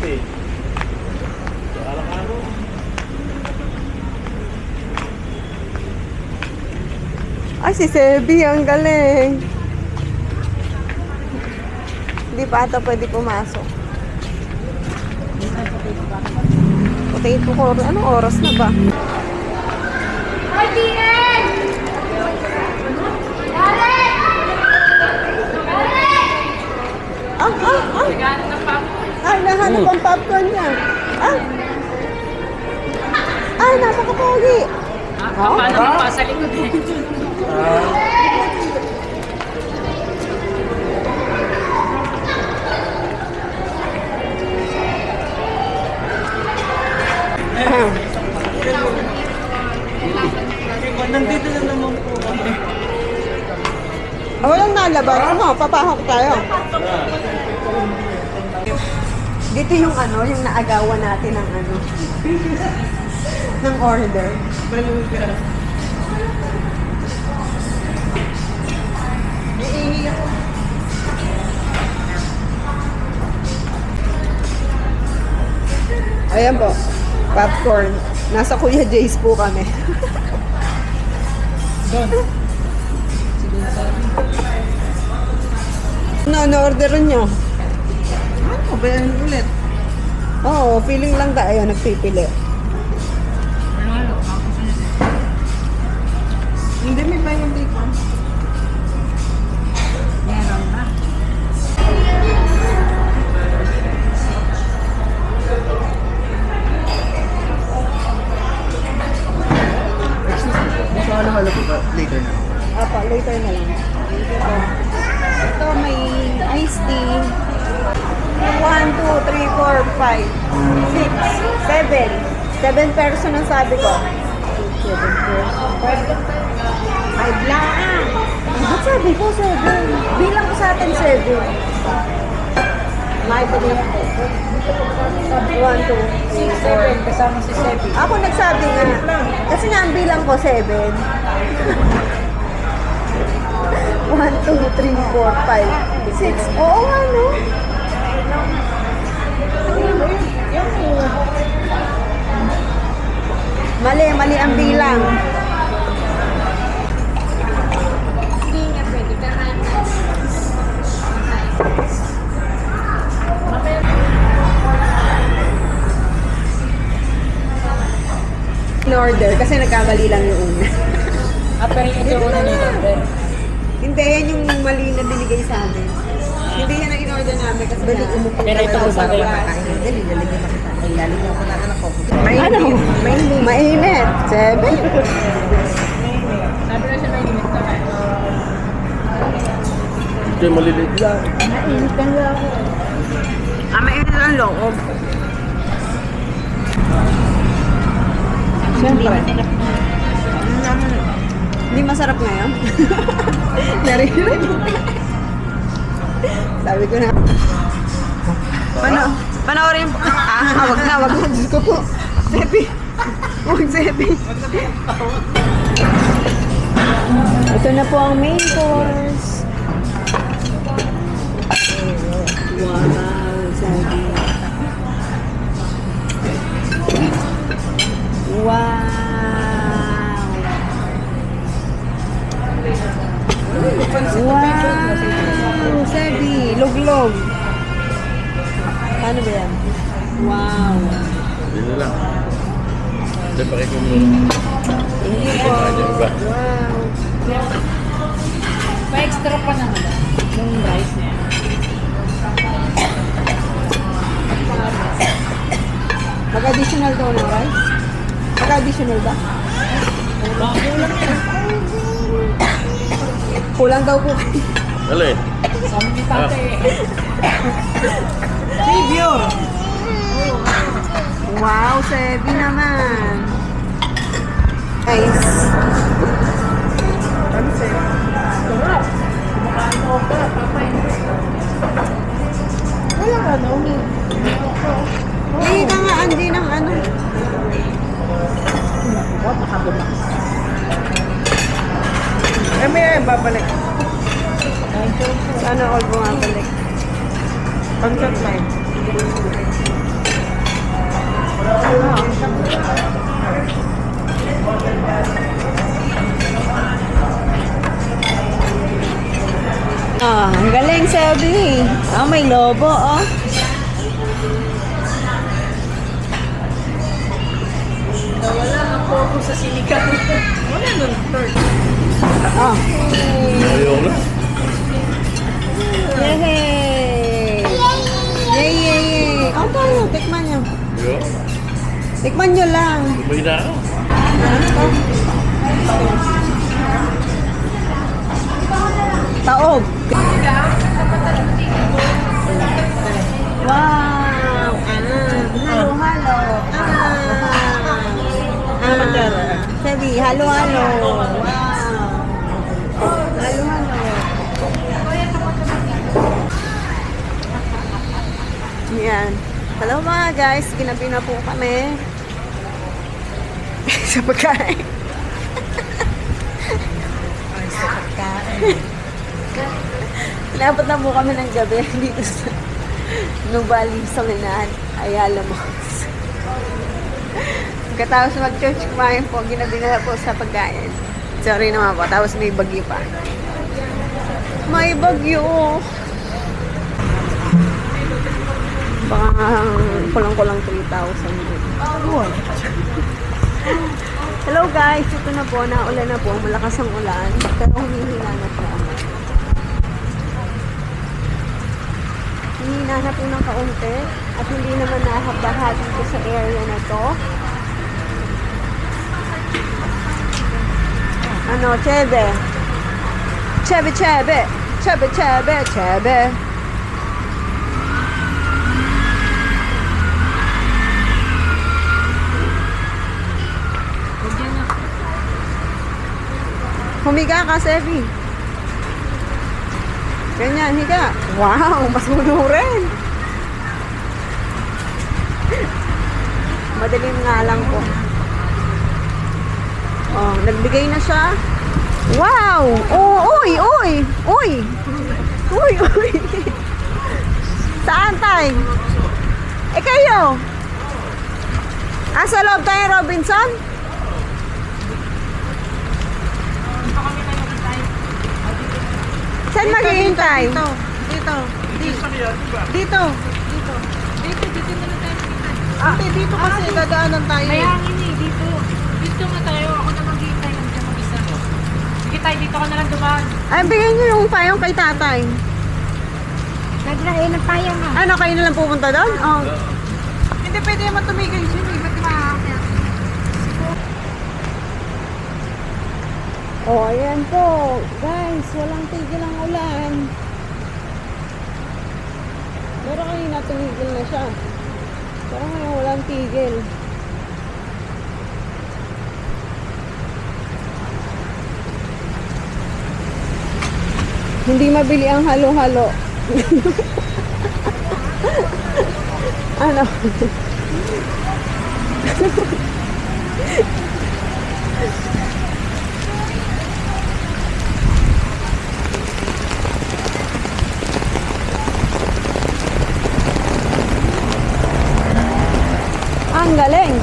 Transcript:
Ay, si Sebi, ang galing. Hindi pa ata pwede pumasok. Potato corn. Anong oras na ba? Ay, nahanap ang popcorn niya. Ay, napaka-pogi. Paano mo pa sa likod eh? Nandito na naman po kami. Walang nalaban. Ano, papahok tayo. Dito yung ano, yung naagawan natin ng ano. ng order. Baluga. Iihi ako. Ayan po. Popcorn. Nasa Kuya Jay's po kami. No-order nyo. Ano ba yan ulit? Oo, feeling lang tayo. Nagpipili. Hindi, may pa yung bacon. Meron na. Gusto ko naman po ba? Later na. Apa, later na lang. Ito, may iced tea. 1, 2, 3, 4, 5, 6, 7. 7 person ang sabi ko. 7 person. 5 lang. Ba't sabi ko 7? Bilang ko sa atin 7. May pili ako. 1, 2, 3, 4. Kasama si Sebi. Ako nagsabi nga. Kasi nga ang bilang ko 7. 1, 2, 3, 4, 5, 6. Oo nga, no? Mali ang bilang. In order kasi nagkamali lang yung una. Pero ito yung una nito. Hindi, yan yung mali na binigay sa amin. Hindi yan ang in-order namin kasi dali umupo Pero ito tayo sa sa akin. baba. Dali, lalagyan na kita. Ay, lalagyan ko na anak ko. Ano? Mainit. 7? Sabi na siya may limit na. Ito yung maliliit lang. Mainit ka nga ako. Mainit ang loob. Siyempre. Hindi masarap ngayon. Narinig. Sabi ko na. Panoorin po. Wag na. Diyos ko po. Sepi. Huwag Sepi. Ito na po ang main course. Wow, Sepi. Wow. Wow! Sebi, luglog. Paano ba yan? Wow. Hindi na lang. Ito, pakikumulo. Hindi po. Ba? Wow. Pa-extra pa naman. Yung rice niya. Mag-additional daw ng rice? Mag-additional ba? Kulang daw po. Alin? Sabi ni Tate. Preview! Wow, Sebi naman. Guys. Ano Sebi? Sarap. Kumakain mo ka. Papay. Walang ano. Hindi na nga, hindi ng ano. What? Nakabulas. May babalik. Sana all bumabalik. Contact line. Ah, ang galing, Selby. Ah, may lobo, oh. Nawala ang focus sa sinigang. Wala nun, third. Oh. Ayaw na. Yay! Yay, yay, yay. Oh, tayo, tikman nyo. Yo. Tikman nyo lang. Lumay na ako. Taog. Wow! Halo-halo. Sabi, halo-halo. Wow! Halo-halo. Yan. Hello mga guys, ginabi na po kami sa pagkain. Sa pagkain. Inabot na po kami ng gabi dito sa Nubali, Sanginan, Ayala Malls. Pagkatapos mag-church, kumain po, ginabi na po sa pagkain. Sorry naman po, tapos may bagyo pa. May bagyo! Baka kulang-kulang 3,000 din. Hello guys, ito na po, naulan na po, malakas ang ulan, pero humihina na po. Humihina na po ng kaunti, at hindi naman nahabaha dito sa area na to. Ano, Chebe? Chebe, Chebe! Chebe, Chebe, Chebe! Humiga ka, Sevi. Ganyan, higa. Wow, mas rin. Madaling nga lang po. Oh, nagbigay na siya. Wow! Oh, uy, uy! Uy! Uy, uy! Saan tayo? Eh kayo? Ah, sa loob tayo, Robinson? Saan maghihintay? Dito. Dito. Dito. Dito. Dito na lang tayo maghihintay. Hindi, dito kasi dadaanan tayo. Kaya hindi, dito. Dito nga tayo. Ako na maghihintay. Kami na mag-isa. Sige tayo, dito ka na lang dumaan. Ay, bigyan niyo yung payong kay tatay. Naglain ng payang nga. Ano, kayo na lang pupunta doon? Oh. Hindi pwede naman tumigil siya. Ba't makakakaya? Oh, ayan po. Guys, walang tigil ang ulan. Pero kanina tumigil na siya. Pero ngayon walang tigil. Hindi mabili ang halo-halo. Ano? Ang galing.